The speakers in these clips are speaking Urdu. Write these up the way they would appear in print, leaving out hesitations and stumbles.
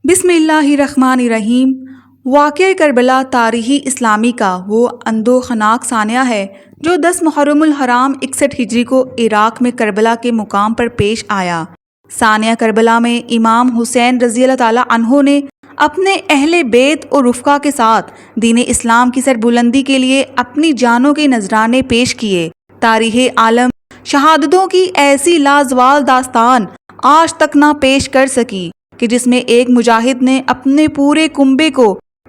بسم اللہ الرحمن الرحیم۔ واقعہ کربلا تاریخی اسلامی کا وہ اندوہناک ثانیہ ہے جو 10 محرم الحرام 61 ہجری کو عراق میں کربلا کے مقام پر پیش آیا۔ ثانیہ کربلا میں امام حسین رضی اللہ تعالیٰ عنہ نے اپنے اہل بیت اور رفقا کے ساتھ دین اسلام کی سربلندی کے لیے اپنی جانوں کے نذرانے پیش کیے۔ تاریخ عالم شہادتوں کی ایسی لازوال داستان آج تک نہ پیش کر سکی کہ جس میں ایک مجاہد نے اپنے پورے کنبے کو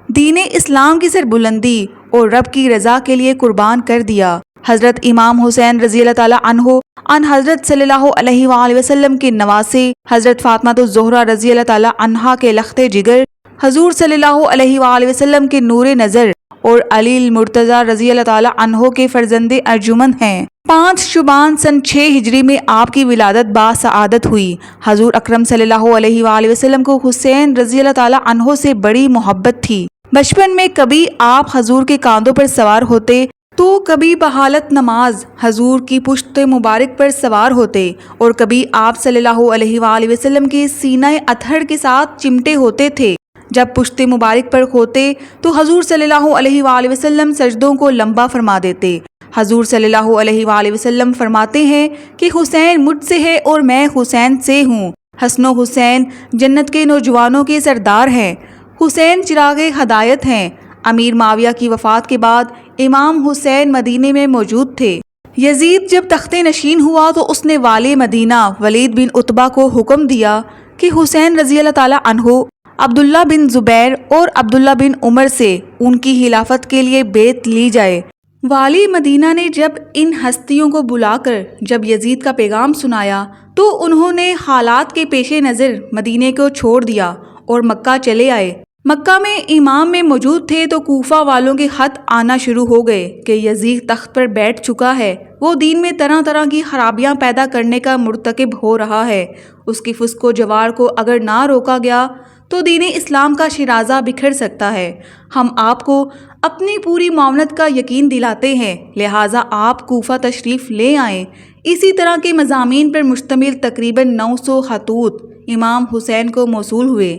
دین اسلام کی سربلندی اور رب کی رضا کے لیے قربان کر دیا۔ حضرت امام حسین رضی اللہ تعالیٰ عنہ ان حضرت صلی اللہ علیہ وآلہ وسلم کے نواسے حضرت فاطمہ الزہرا رضی اللہ تعالیٰ عنہا کے لخت جگر، حضور صلی اللہ علیہ وآلہ وسلم کے نور نظر اور علی المرتضیٰ رضی اللہ تعالیٰ عنہ کے فرزند ارجمند ہیں۔ 5 شعبان سن 6 ہجری میں آپ کی ولادت باسعادت ہوئی۔ حضور اکرم صلی اللہ علیہ وآلہ وسلم کو حسین رضی اللہ تعالیٰ عنہ سے بڑی محبت تھی۔ بچپن میں کبھی آپ حضور کے کاندھوں پر سوار ہوتے تو کبھی بحالت نماز حضور کی پشت مبارک پر سوار ہوتے اور کبھی آپ صلی اللہ علیہ وآلہ وسلم کے سینہ اطہر کے ساتھ چمٹے ہوتے تھے۔ جب پشت مبارک پر ہوتے تو حضور صلی اللہ علیہ وآلہ وسلم سجدوں کو لمبا فرما دیتے۔ حضور صلی اللہ علیہ وآلہ وسلم فرماتے ہیں کہ حسین مجھ سے ہے اور میں حسین سے ہوں۔ حسن و حسین جنت کے نوجوانوں کے سردار ہیں۔ حسین چراغ ہدایت ہیں۔ امیر معاویہ کی وفات کے بعد امام حسین مدینے میں موجود تھے۔ یزید جب تخت نشین ہوا تو اس نے والی مدینہ ولید بن عتبہ کو حکم دیا کہ حسین رضی اللہ تعالیٰ عنہ عبداللہ بن زبیر اور عبداللہ بن عمر سے ان کی خلافت کے لیے بیعت لی جائے۔ والی مدینہ نے جب ان ہستیوں کو بلا کر جب یزید کا پیغام سنایا تو انہوں نے حالات کے پیش نظر مدینے کو چھوڑ دیا اور مکہ چلے آئے۔ مکہ میں امام میں موجود تھے تو کوفہ والوں کے خط آنا شروع ہو گئے کہ یزید تخت پر بیٹھ چکا ہے، وہ دین میں طرح طرح کی خرابیاں پیدا کرنے کا مرتکب ہو رہا ہے، اس کی فسق و جوار کو اگر نہ روکا گیا تو دین اسلام کا شیرازہ بکھر سکتا ہے۔ ہم آپ کو اپنی پوری معاونت کا یقین دلاتے ہیں، لہٰذا آپ کوفہ تشریف لے آئیں۔ اسی طرح کے مضامین پر مشتمل تقریباً 900 خطوط امام حسین کو موصول ہوئے۔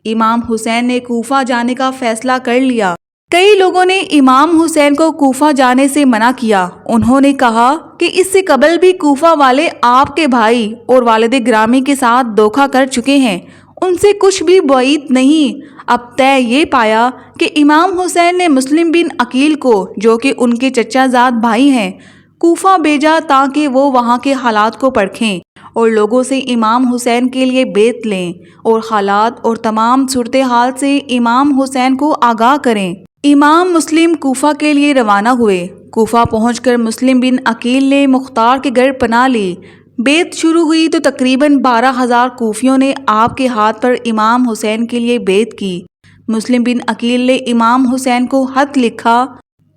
امام حسین نے کوفہ جانے کا فیصلہ کر لیا۔ کئی لوگوں نے امام حسین کو کوفہ جانے سے منع کیا۔ انہوں نے کہا کہ اس سے قبل بھی کوفہ والے آپ کے بھائی اور والد گرامی کے ساتھ دھوکہ کر چکے ہیں، ان سے کچھ بھی بعید نہیں۔ اب طے یہ پایا کہ امام حسین نے مسلم بن عقیل کو، جو کہ ان کے چچا زاد بھائی ہیں، کوفہ بھیجا تاکہ وہ وہاں کے حالات کو پرکھیں اور لوگوں سے امام حسین کے لیے بیعت لیں اور حالات اور تمام صورتحال سے امام حسین کو آگاہ کریں۔ امام مسلم کوفہ کے لیے روانہ ہوئے۔ کوفہ پہنچ کر مسلم بن عقیل نے مختار کے گھر پناہ لی۔ بیعت شروع ہوئی تو تقریباً 12,000 کوفیوں نے آپ کے ہاتھ پر امام حسین کے لیے بیعت کی۔ مسلم بن عقیل نے امام حسین کو خط لکھا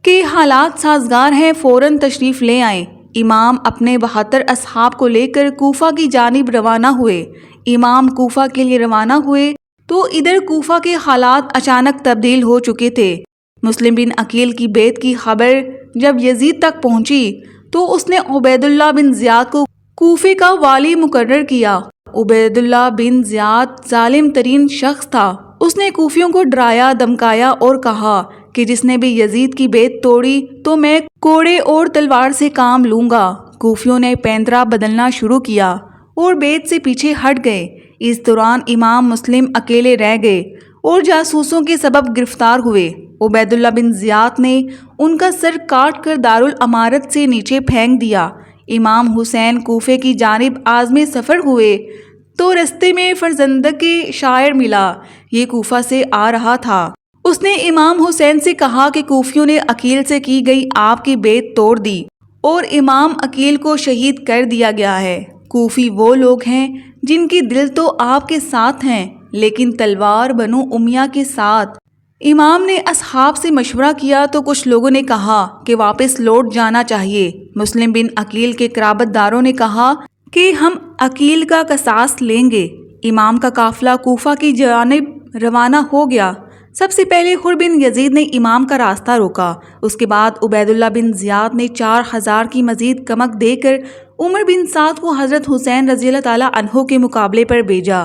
کہ حالات سازگار ہیں، فوراً تشریف لے آئیں۔ امام اپنے 72 اصحاب کو لے کر کوفہ کی جانب روانہ ہوئے۔ امام کوفہ کے لیے روانہ ہوئے تو ادھر کوفہ کے حالات اچانک تبدیل ہو چکے تھے۔ مسلم بن عقیل کی بیعت کی خبر جب یزید تک پہنچی تو اس نے عبید اللہ بن زیاد کو کوفے کا والی مقرر کیا۔ عبید اللہ بن زیاد ظالم ترین شخص تھا۔ اس نے کوفیوں کو ڈرایا، دمکایا اور کہا کہ جس نے بھی یزید کی بیعت توڑی تو میں کوڑے اور تلوار سے کام لوں گا۔ کوفیوں نے پیندرا بدلنا شروع کیا اور بیعت سے پیچھے ہٹ گئے۔ اس دوران امام مسلم اکیلے رہ گئے اور جاسوسوں کے سبب گرفتار ہوئے۔ عبید اللہ بن زیاد نے ان کا سر کاٹ کر دارالامارت سے نیچے پھینک دیا۔ امام حسین کوفے کی جانب عازم سفر ہوئے تو رستے میں فرزندق شاعر ملا۔ یہ کوفہ سے آ رہا تھا۔ اس نے امام حسین سے کہا کہ کوفیوں نے عقیل سے کی گئی آپ کی بیعت توڑ دی اور امام عقیل کو شہید کر دیا گیا ہے۔ کوفی وہ لوگ ہیں جن کی دل تو آپ کے ساتھ ہیں لیکن تلوار بنو امیہ کے ساتھ۔ امام نے اصحاب سے مشورہ کیا تو کچھ لوگوں نے کہا کہ واپس لوٹ جانا چاہیے۔ مسلم بن عقیل کے قرابت داروں نے کہا کہ ہم عقیل کا قصاص لیں گے۔ امام کا قافلہ کوفہ کی جانب روانہ ہو گیا۔ سب سے پہلے حر بن یزید نے امام کا راستہ روکا۔ اس کے بعد عبید اللہ بن زیاد نے 4,000 کی مزید کمک دے کر عمر بن سعد کو حضرت حسین رضی اللہ تعالیٰ عنہ کے مقابلے پر بھیجا۔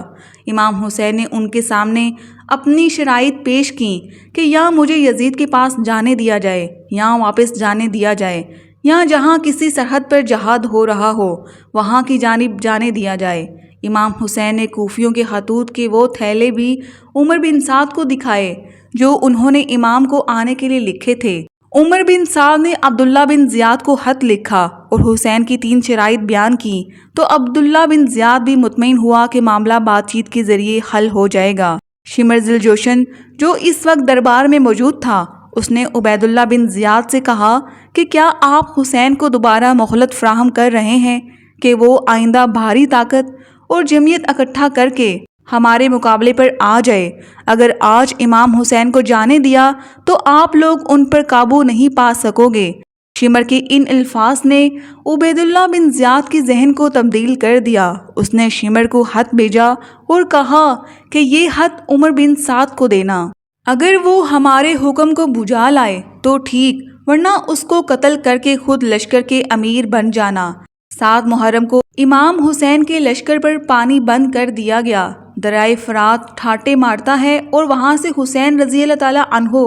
امام حسین نے ان کے سامنے اپنی شرائط پیش کیں کہ یا مجھے یزید کے پاس جانے دیا جائے یا واپس جانے دیا جائے، یا جہاں کسی سرحد پر جہاد ہو رہا ہو وہاں کی جانب جانے دیا جائے۔ امام حسین نے کوفیوں کے خطوط کے وہ تھیلے بھی عمر بن سعد کو دکھائے جو انہوں نے امام کو آنے کے لیے لکھے تھے۔ عمر بن سعد نے عبداللہ بن زیاد کو خط لکھا اور حسین کی 3 شرائط بیان کی تو عبداللہ بن زیاد بھی مطمئن ہوا کہ معاملہ بات چیت کے ذریعے حل ہو جائے گا۔ شمر ذی الجوشن جو اس وقت دربار میں موجود تھا، اس نے عبید اللہ بن زیاد سے کہا کہ کیا آپ حسین کو دوبارہ مہلت فراہم کر رہے ہیں کہ وہ آئندہ بھاری طاقت اور جمعیت اکٹھا کر کے ہمارے مقابلے پر آ جائے؟ اگر آج امام حسین کو جانے دیا تو آپ لوگ ان پر قابو نہیں پا سکو گے۔ شمر کے ان الفاظ نے عبید اللہ بن زیاد کی ذہن کو تبدیل کر دیا۔ اس نے شمر کو خط بھیجا اور کہا کہ یہ خط عمر بن سعد کو دینا، اگر وہ ہمارے حکم کو بجھا لائے تو ٹھیک، ورنہ اس کو قتل کر کے خود لشکر کے امیر بن جانا۔ 7 محرم کو امام حسین کے لشکر پر پانی بند کر دیا گیا۔ دریائے فرات ٹھاٹے مارتا ہے اور وہاں سے حسین رضی اللہ تعالیٰ عنہ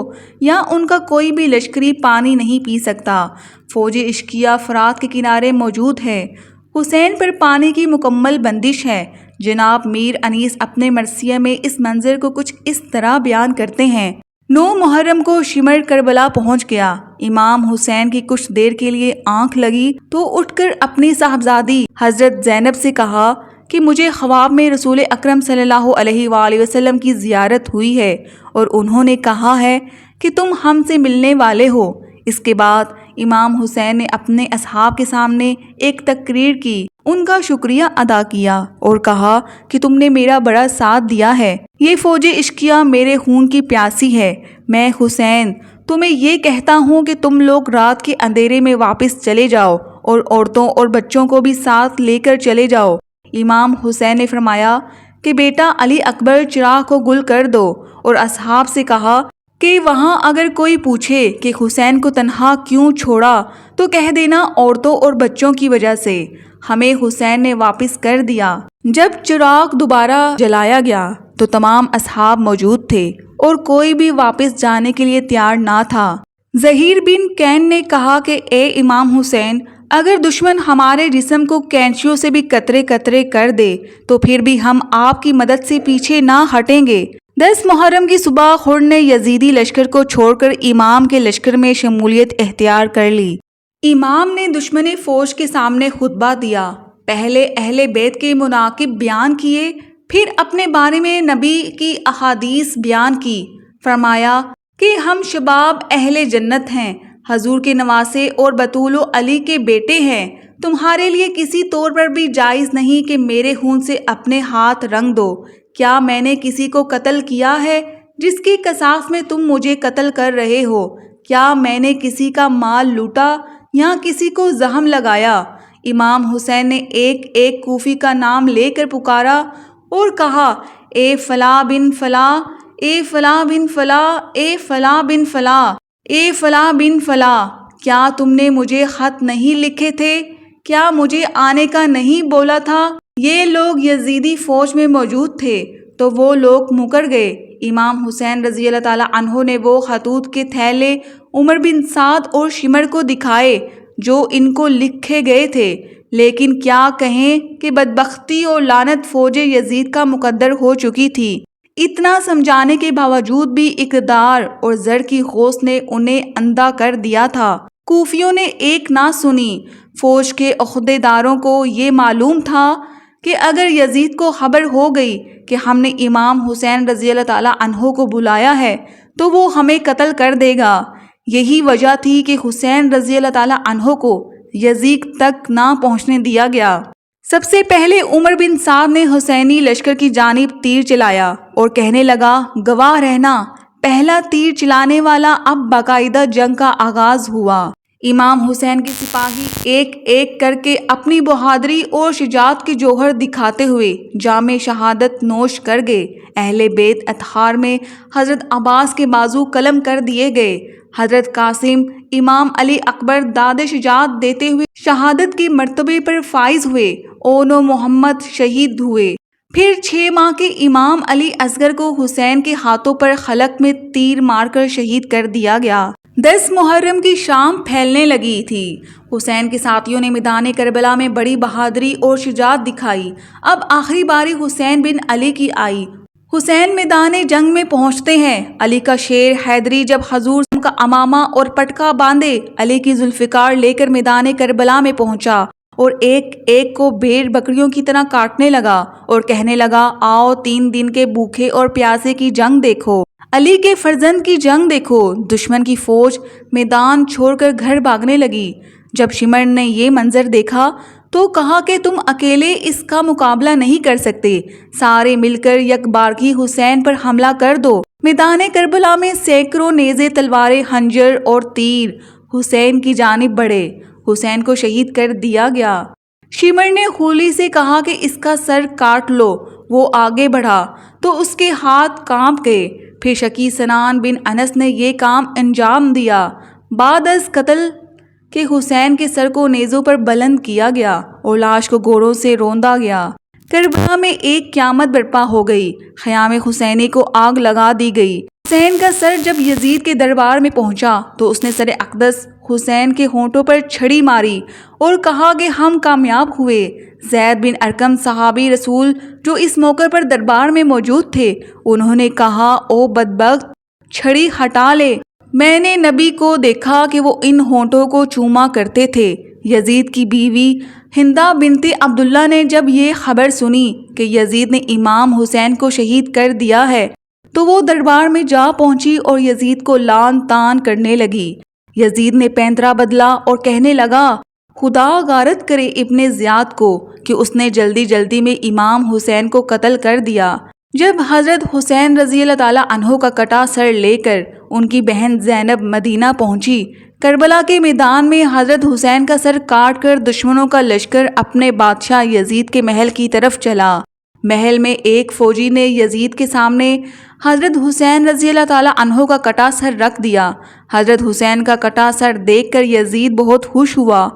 یا ان کا کوئی بھی لشکری پانی نہیں پی سکتا۔ فوج عشقیہ فرات کے کنارے موجود ہے۔ حسین پر پانی کی مکمل بندش ہے۔ جناب میر انیس اپنے مرثیہ میں اس منظر کو کچھ اس طرح بیان کرتے ہیں: 9 محرم کو شمر کربلا پہنچ گیا۔ امام حسین کی کچھ دیر کے لیے آنکھ لگی تو اٹھ کر اپنی صاحبزادی حضرت زینب سے کہا کہ مجھے خواب میں رسول اکرم صلی اللہ علیہ وآلہ وسلم کی زیارت ہوئی ہے اور انہوں نے کہا ہے کہ تم ہم سے ملنے والے ہو۔ اس کے بعد امام حسین نے اپنے اصحاب کے سامنے ایک تقریر کی، ان کا شکریہ ادا کیا اور کہا کہ تم نے میرا بڑا ساتھ دیا ہے۔ یہ فوج عشقیہ میرے خون کی پیاسی ہے۔ میں حسین تمہیں یہ کہتا ہوں کہ تم لوگ رات کے اندھیرے میں واپس چلے جاؤ اور عورتوں اور بچوں کو بھی ساتھ لے کر چلے جاؤ۔ امام حسین نے فرمایا کہ بیٹا علی اکبر چراغ کو گل کر دو، اور اصحاب سے کہا کہ وہاں اگر کوئی پوچھے کہ حسین کو تنہا کیوں چھوڑا تو کہہ دینا عورتوں اور بچوں کی وجہ سے۔ ہمیں حسین نے واپس کر دیا۔ جب چراغ دوبارہ جلایا گیا تو تمام اصحاب موجود تھے اور کوئی بھی واپس جانے کے لیے تیار نہ تھا۔ زہیر بن کین نے کہا کہ اے امام حسین، اگر دشمن ہمارے جسم کو کینچیوں سے بھی قطرے قطرے کر دے تو پھر بھی ہم آپ کی مدد سے پیچھے نہ ہٹیں گے۔ 10 محرم کی صبح خر نے یزیدی لشکر کو چھوڑ کر امام کے لشکر میں شمولیت اختیار کر لی۔ امام نے دشمن فوج کے سامنے خطبہ دیا، پہلے اہل بیت کے مناقب بیان کیے، پھر اپنے بارے میں نبی کی احادیث بیان کی۔ فرمایا کہ ہم شباب اہل جنت ہیں، حضور کے نواسے اور بطول و علی کے بیٹے ہیں۔ تمہارے لیے کسی طور پر بھی جائز نہیں کہ میرے خون سے اپنے ہاتھ رنگ دو۔ کیا میں نے کسی کو قتل کیا ہے جس کی قصاص میں تم مجھے قتل کر رہے ہو؟ کیا میں نے کسی کا مال لوٹا یا کسی کو زخم لگایا؟ امام حسین نے ایک ایک کوفی کا نام لے کر پکارا اور کہا، اے فلاں بن فلاں، اے فلاں بن فلاں، اے فلاں بن فلاں، اے فلاں بن فلاں، کیا تم نے مجھے خط نہیں لکھے تھے؟ کیا مجھے آنے کا نہیں بولا تھا؟ یہ لوگ یزیدی فوج میں موجود تھے تو وہ لوگ مکر گئے۔ امام حسین رضی اللہ تعالیٰ عنہ نے وہ خطوط کے تھیلے عمر بن سعد اور شمر کو دکھائے جو ان کو لکھے گئے تھے، لیکن کیا کہیں کہ بدبختی اور لعنت فوج یزید کا مقدر ہو چکی تھی۔ اتنا سمجھانے کے باوجود بھی اقتدار اور زر کی خوص نے انہیں اندھا کر دیا تھا۔ کوفیوں نے ایک نہ سنی۔ فوج کے عہدیداروں کو یہ معلوم تھا کہ اگر یزید کو خبر ہو گئی کہ ہم نے امام حسین رضی اللہ تعالیٰ عنہ کو بلایا ہے تو وہ ہمیں قتل کر دے گا۔ یہی وجہ تھی کہ حسین رضی اللہ تعالیٰ عنہ کو یزید تک نہ پہنچنے دیا گیا۔ سب سے پہلے عمر بن سعد نے حسینی لشکر کی جانب تیر چلایا اور کہنے لگا، گواہ رہنا، پہلا تیر چلانے والا۔ اب باقاعدہ جنگ کا آغاز ہوا۔ امام حسین کے سپاہی ایک ایک کر کے اپنی بہادری اور شجاعت کے جوہر دکھاتے ہوئے جام شہادت نوش کر گئے۔ اہل بیت اطہار میں حضرت عباس کے بازو قلم کر دیے گئے۔ حضرت قاسم امام علی اکبر داد شجاعت دیتے ہوئے شہادت کے مرتبے پر فائز ہوئے۔ اون و محمد شہید ہوئے۔ پھر 6 ماہ کے امام علی اصغر کو حسین کے ہاتھوں پر خلق میں تیر مار کر شہید کر دیا گیا۔ 10 محرم کی شام پھیلنے لگی تھی۔ حسین کے ساتھیوں نے میدان کربلا میں بڑی بہادری اور شجاعت دکھائی۔ اب آخری باری حسین بن علی کی آئی۔ حسین میدان جنگ میں پہنچتے ہیں۔ علی کا شیر حیدری جب حضور کا امامہ اور پٹکا باندھے علی کی ذوالفقار لے کر میدان کربلا میں پہنچا اور ایک ایک کو بھیڑ بکریوں کی طرح کاٹنے لگا اور کہنے لگا، آؤ 3 دن کے بھوکے اور پیاسے کی جنگ دیکھو، علی کے فرزند کی جنگ دیکھو۔ دشمن کی فوج میدان چھوڑ کر گھر بھاگنے لگی۔ جب شمر نے یہ منظر دیکھا تو کہا کہ تم اکیلے اس کا مقابلہ نہیں کر سکتے، سارے مل کر یک بارگی حسین پر حملہ کر دو۔ میدان کربلا میں سینکڑوں نیزے، تلواریں، خنجر اور تیر حسین کی جانب بڑھے۔ حسین کو شہید کر دیا گیا۔ شمر نے خولی سے کہا کہ اس کا سر کاٹ لو۔ وہ آگے بڑھا تو اس کے ہاتھ کانپ گئے۔ پھر شکی سنان بن انس نے یہ کام انجام دیا۔ بعد از قتل کہ حسین کے سر کو نیزوں پر بلند کیا گیا اور لاش کو گھوڑوں سے روندا گیا۔ کربلا میں ایک قیامت برپا ہو گئی۔ خیام حسینی کو آگ لگا دی گئی۔ حسین کا سر جب یزید کے دربار میں پہنچا تو اس نے سر اقدس حسین کے ہونٹوں پر چھڑی ماری اور کہا کہ ہم کامیاب ہوئے۔ زید بن ارقم صحابی رسول جو اس موقع پر دربار میں موجود تھے، انہوں نے کہا، او بدبخت، چھڑی ہٹا لے، میں نے نبی کو دیکھا کہ وہ ان ہونٹوں کو چوما کرتے تھے۔ یزید کی بیوی ہندہ بنت عبداللہ نے جب یہ خبر سنی کہ یزید نے امام حسین کو شہید کر دیا ہے تو وہ دربار میں جا پہنچی اور یزید کو لعن طعن کرنے لگی۔ یزید نے پینترا بدلا اور کہنے لگا، خدا غارت کرے ابن زیاد کو کہ اس نے جلدی جلدی میں امام حسین کو قتل کر دیا۔ جب حضرت حسین رضی اللہ تعالیٰ عنہ کا کٹا سر لے کر ان کی بہن زینب مدینہ پہنچی، کربلا کے میدان میں حضرت حسین کا سر کاٹ کر دشمنوں کا لشکر اپنے بادشاہ یزید کے محل کی طرف چلا۔ محل میں ایک فوجی نے یزید کے سامنے حضرت حسین رضی اللہ تعالیٰ عنہ کا کٹا سر رکھ دیا۔ حضرت حسین کا کٹا سر دیکھ کر یزید بہت خوش ہوا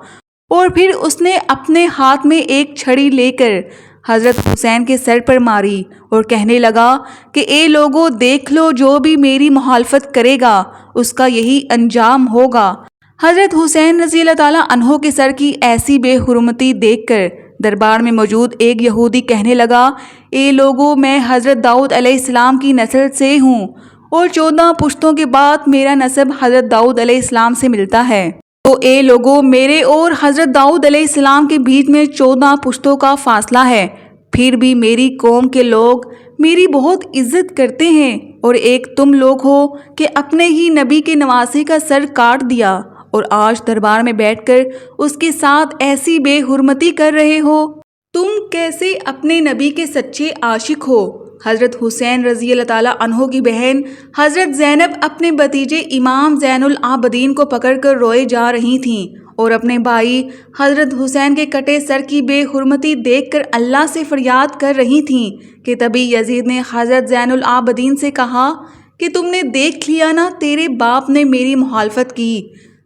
اور پھر اس نے اپنے ہاتھ میں ایک چھڑی لے کر حضرت حسین کے سر پر ماری اور کہنے لگا کہ اے لوگو، دیکھ لو، جو بھی میری مخالفت کرے گا اس کا یہی انجام ہوگا۔ حضرت حسین رضی اللہ تعالیٰ عنہ کے سر کی ایسی بے حرمتی دیکھ کر دربار میں موجود ایک یہودی کہنے لگا، اے لوگو، میں حضرت داؤد علیہ السلام کی نسل سے ہوں اور 14 پشتوں کے بعد میرا نسب حضرت داؤد علیہ السلام سے ملتا ہے۔ تو اے لوگو، میرے اور حضرت داؤد علیہ السلام کے بیچ میں 14 پشتوں کا فاصلہ ہے، پھر بھی میری قوم کے لوگ میری بہت عزت کرتے ہیں، اور ایک تم لوگ ہو کہ اپنے ہی نبی کے نواسے کا سر کاٹ دیا اور آج دربار میں بیٹھ کر اس کے ساتھ ایسی بے حرمتی کر رہے ہو۔ تم کیسے اپنے نبی کے سچے عاشق ہو؟ حضرت حسین رضی اللہ تعالیٰ عنہ کی بہن حضرت زینب اپنے بھتیجے امام زین العابدین کو پکڑ کر روئے جا رہی تھیں اور اپنے بھائی حضرت حسین کے کٹے سر کی بے حرمتی دیکھ کر اللہ سے فریاد کر رہی تھیں کہ تبھی یزید نے حضرت زین العابدین سے کہا کہ تم نے دیکھ لیا نا، تیرے باپ نے میری مخالفت کی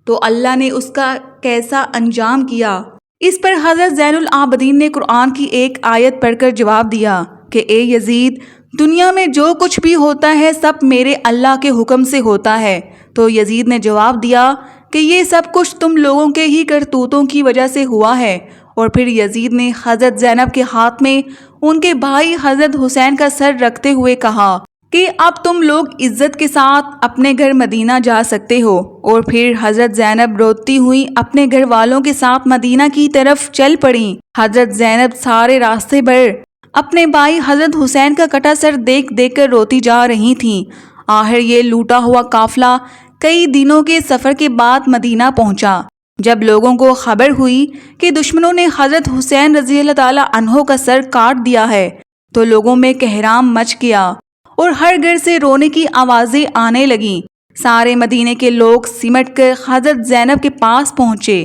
تو اللہ نے اس کا کیسا انجام کیا۔ اس پر حضرت زین العابدین نے قرآن کی ایک آیت پڑھ کر جواب دیا کہ اے یزید، دنیا میں جو کچھ بھی ہوتا ہے سب میرے اللہ کے حکم سے ہوتا ہے۔ تو یزید نے جواب دیا کہ یہ سب کچھ تم لوگوں کے ہی کرتوتوں کی وجہ سے ہوا ہے۔ اور پھر یزید نے حضرت زینب کے ہاتھ میں ان کے بھائی حضرت حسین کا سر رکھتے ہوئے کہا کہ اب تم لوگ عزت کے ساتھ اپنے گھر مدینہ جا سکتے ہو۔ اور پھر حضرت زینب روتی ہوئی اپنے گھر والوں کے ساتھ مدینہ کی طرف چل پڑیں۔ حضرت زینب سارے راستے بھر اپنے بھائی حضرت حسین کا کٹا سر دیکھ دیکھ کر روتی جا رہی تھیں۔ آخر یہ لوٹا ہوا قافلہ کئی دنوں کے سفر کے بعد مدینہ پہنچا۔ جب لوگوں کو خبر ہوئی کہ دشمنوں نے حضرت حسین رضی اللہ تعالیٰ عنہ کا سر کاٹ دیا ہے تو لوگوں میں کہرام مچ گیا اور ہر گھر سے رونے کی آوازیں آنے لگیں۔ سارے مدینے کے لوگ سمٹ کر حضرت زینب کے پاس پہنچے۔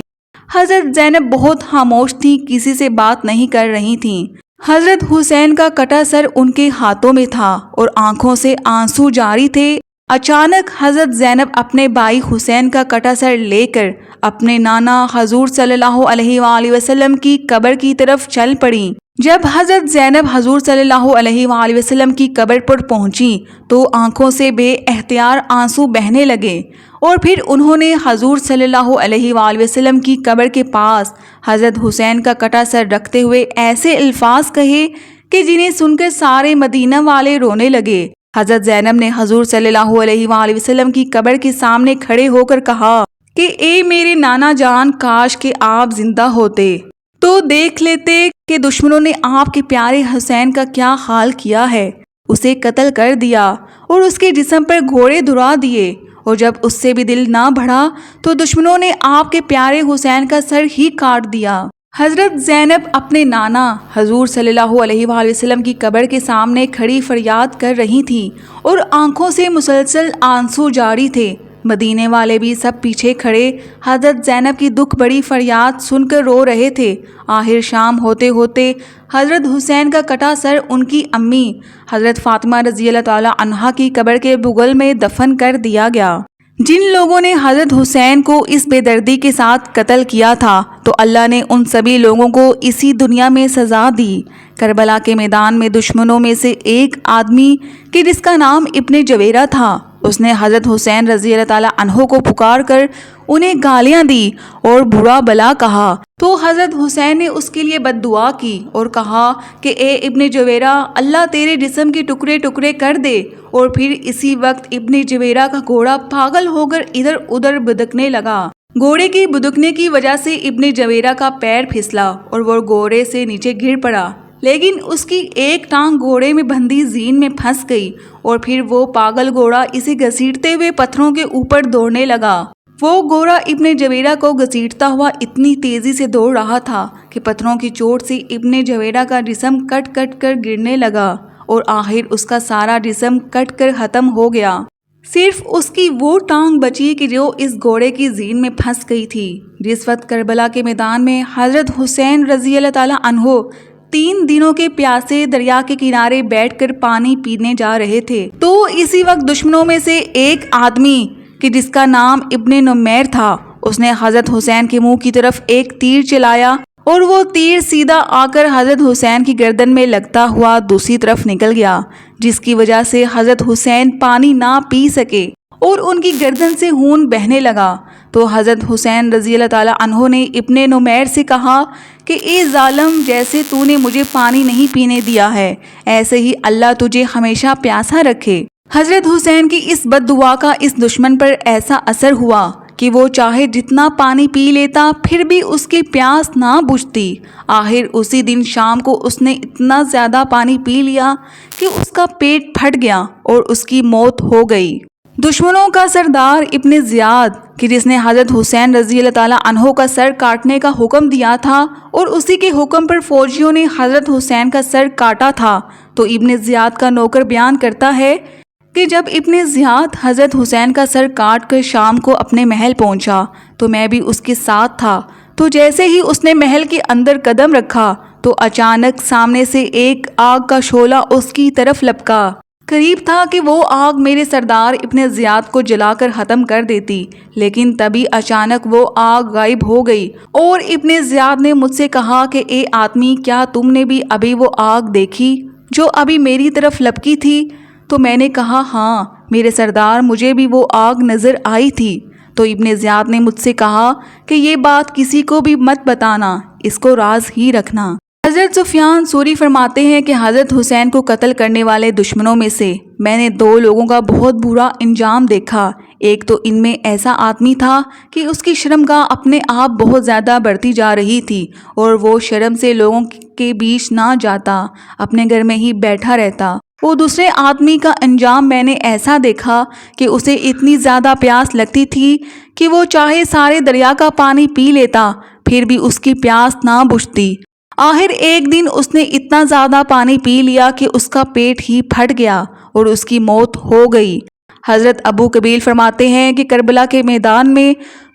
حضرت زینب بہت خاموش تھیں، کسی سے بات نہیں کر رہی تھیں۔ حضرت حسین کا کٹا سر ان کے ہاتھوں میں تھا اور آنکھوں سے آنسو جاری تھے۔ اچانک حضرت زینب اپنے بھائی حسین کا کٹا سر لے کر اپنے نانا حضور صلی اللہ علیہ وآلہ وسلم کی قبر کی طرف چل پڑیں۔ جب حضرت زینب حضور صلی اللہ علیہ وآلہ وسلم کی قبر پر پہنچی تو آنکھوں سے بے اختیار آنسو بہنے لگے، اور پھر انہوں نے حضور صلی اللہ علیہ وآلہ وسلم کی قبر کے پاس حضرت حسین کا کٹا سر رکھتے ہوئے ایسے الفاظ کہے کہ جنہیں سن کر سارے مدینہ والے رونے لگے۔ حضرت زینب نے حضور صلی اللہ علیہ وآلہ وسلم کی قبر کے سامنے کھڑے ہو کر کہا کہ اے میرے نانا جان، کاش کہ آپ زندہ ہوتے تو دیکھ لیتے کہ دشمنوں نے آپ کے پیارے حسین کا کیا حال کیا ہے۔ اسے قتل کر دیا اور اس کے جسم پر گھوڑے دھرا دیے، اور جب اس سے بھی دل نہ بڑھا تو دشمنوں نے آپ کے پیارے حسین کا سر ہی کاٹ دیا۔ حضرت زینب اپنے نانا حضور صلی اللہ علیہ وآلہ وسلم کی قبر کے سامنے کھڑی فریاد کر رہی تھیں اور آنکھوں سے مسلسل آنسو جاری تھے۔ مدینے والے بھی سب پیچھے کھڑے حضرت زینب کی دکھ بڑی فریاد سن کر رو رہے تھے۔ آخر شام ہوتے ہوتے حضرت حسین کا کٹا سر ان کی امی حضرت فاطمہ رضی اللہ تعالی عنہا کی قبر کے بغل میں دفن کر دیا گیا۔ جن لوگوں نے حضرت حسین کو اس بے دردی کے ساتھ قتل کیا تھا تو اللہ نے ان سبھی لوگوں کو اسی دنیا میں سزا دی۔ کربلا کے میدان میں دشمنوں میں سے ایک آدمی کہ جس کا نام ابن جویرہ تھا، اس نے حضرت حسین رضی اللہ تعالی عنہ کو پکار کر انہیں گالیاں دی اور برا بلا کہا، تو حضرت حسین نے اس کے لیے بد دعا کی اور کہا کہ اے ابن جویرہ، اللہ تیرے جسم کے ٹکڑے ٹکڑے کر دے۔ اور پھر اسی وقت ابن جویرہ کا گھوڑا پاگل ہو کر ادھر ادھر بدکنے لگا۔ گھوڑے کی بدکنے کی وجہ سے ابن جویرہ کا پیر پھسلا اور وہ گھوڑے سے نیچے گر پڑا، لیکن اس کی ایک ٹانگ گھوڑے میں بندھی زین میں پھنس گئی، اور پھر وہ پاگل گھوڑا اسے گھسیٹتے ہوئے پتھروں کے اوپر دوڑنے لگا۔ وہ گھوڑا ابن جویرہ کو گھسیٹتا ہوا اتنی تیزی سے دوڑ رہا تھا کہ پتھروں کی چوٹ سے ابن جویرہ کا جسم کٹ کٹ کر گرنے لگا، اور آخر اس کا سارا جسم کٹ کر ختم ہو گیا۔ صرف اس کی وہ ٹانگ بچی کہ جو اس گھوڑے کی زین میں پھنس گئی تھی۔ جس وقت کربلا کے میدان میں حضرت حسین رضی اللہ تعالی عنہ 3 دنوں کے پیاسے دریا کے کنارے بیٹھ کر پانی پینے جا رہے تھے تو اسی وقت دشمنوں میں سے ایک آدمی کہ جس کا نام ابن نمیر تھا، اس نے حضرت حسین کے منہ کی طرف ایک تیر چلایا، اور وہ تیر سیدھا آ کر حضرت حسین کی گردن میں لگتا ہوا دوسری طرف نکل گیا، جس کی وجہ سے حضرت حسین پانی نہ پی سکے اور ان کی گردن سے خون بہنے لگا۔ تو حضرت حسین رضی اللہ تعالی عنہ نے ابن نمیر سے کہا کہ اے ظالم، جیسے تو نے مجھے پانی نہیں پینے دیا ہے، ایسے ہی اللہ تجھے ہمیشہ پیاسا رکھے۔ حضرت حسین کی اس بد دعا کا اس دشمن پر ایسا اثر ہوا کہ وہ چاہے جتنا پانی پی لیتا پھر بھی اس کی پیاس نہ بجھتی۔ آخر اسی دن شام کو اس نے اتنا زیادہ پانی پی لیا کہ اس کا پیٹ پھٹ گیا اور اس کی موت ہو گئی۔ دشمنوں کا سردار ابن زیاد کہ جس نے حضرت حسین رضی اللہ تعالی عنہ کا سر کاٹنے کا حکم دیا تھا اور اسی کے حکم پر فوجیوں نے حضرت حسین کا سر کاٹا تھا، تو ابن زیاد کا نوکر بیان کرتا ہے کہ جب ابن زیاد حضرت حسین کا سر کاٹ کر شام کو اپنے محل پہنچا تو میں بھی اس کے ساتھ تھا، تو جیسے ہی اس نے محل کے اندر قدم رکھا تو اچانک سامنے سے ایک آگ کا شعلہ اس کی طرف لپکا۔ قریب تھا کہ وہ آگ میرے سردار ابن زیاد کو جلا کر ختم کر دیتی، لیکن تبھی اچانک وہ آگ غائب ہو گئی، اور ابن زیاد نے مجھ سے کہا کہ اے آدمی، کیا تم نے بھی ابھی وہ آگ دیکھی جو ابھی میری طرف لپکی تھی؟ تو میں نے کہا ہاں میرے سردار، مجھے بھی وہ آگ نظر آئی تھی۔ تو ابن زیاد نے مجھ سے کہا کہ یہ بات کسی کو بھی مت بتانا، اس کو راز ہی رکھنا۔ حضرت سفیان ثوری فرماتے ہیں کہ حضرت حسین کو قتل کرنے والے دشمنوں میں سے میں نے 2 لوگوں کا بہت برا انجام دیکھا۔ ایک تو ان میں ایسا آدمی تھا کہ اس کی شرمگاہ اپنے آپ بہت زیادہ بڑھتی جا رہی تھی، اور وہ شرم سے لوگوں کے بیچ نہ جاتا، اپنے گھر میں ہی بیٹھا رہتا۔ وہ دوسرے آدمی کا انجام میں نے ایسا دیکھا کہ اسے اتنی زیادہ پیاس لگتی تھی کہ وہ چاہے سارے دریا کا پانی پی لیتا پھر بھی اس کی پیاس نہ بجھتی۔ آخر ایک دن اس نے اتنا زیادہ پانی پی لیا کہ اس کا پیٹ ہی پھٹ گیا اور اس کی موت ہو گئی۔ حضرت ابو قبیل فرماتے ہیں کہ کربلا کے میدان میں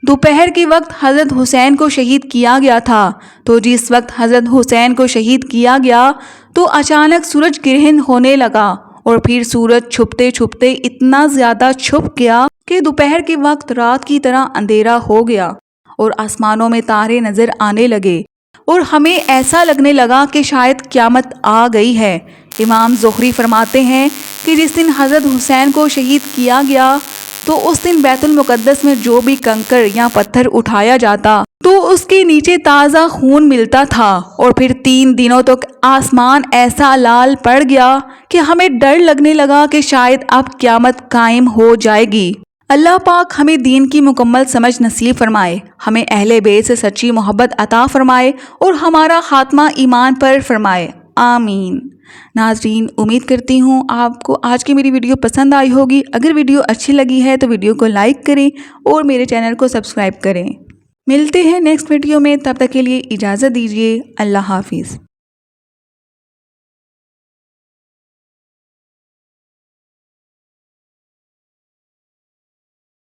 دوپہر کے وقت حضرت حسین کو شہید کیا گیا تھا، تو جس وقت حضرت حسین کو شہید کیا گیا تو اچانک سورج گرہن ہونے لگا، اور پھر سورج چھپتے چھپتے اتنا زیادہ چھپ گیا کہ دوپہر کے وقت رات کی طرح اندھیرا ہو گیا اور آسمانوں میں تارے نظر آنے لگے۔ اور ہمیں ایسا لگنے لگا کہ شاید قیامت آ گئی ہے۔ امام زہری فرماتے ہیں کہ جس دن حضرت حسین کو شہید کیا گیا تو اس دن بیت المقدس میں جو بھی کنکر یا پتھر اٹھایا جاتا تو اس کے نیچے تازہ خون ملتا تھا، اور پھر 3 دنوں تک آسمان ایسا لال پڑ گیا کہ ہمیں ڈر لگنے لگا کہ شاید اب قیامت قائم ہو جائے گی۔ اللہ پاک ہمیں دین کی مکمل سمجھ نصیب فرمائے، ہمیں اہل بیت سے سچی محبت عطا فرمائے اور ہمارا خاتمہ ایمان پر فرمائے، آمین۔ ناظرین، امید کرتی ہوں آپ کو آج کی میری ویڈیو پسند آئی ہوگی۔ اگر ویڈیو اچھی لگی ہے تو ویڈیو کو لائک کریں اور میرے چینل کو سبسکرائب کریں۔ ملتے ہیں نیکسٹ ویڈیو میں، تب تک کے لیے اجازت دیجیے، اللہ حافظ۔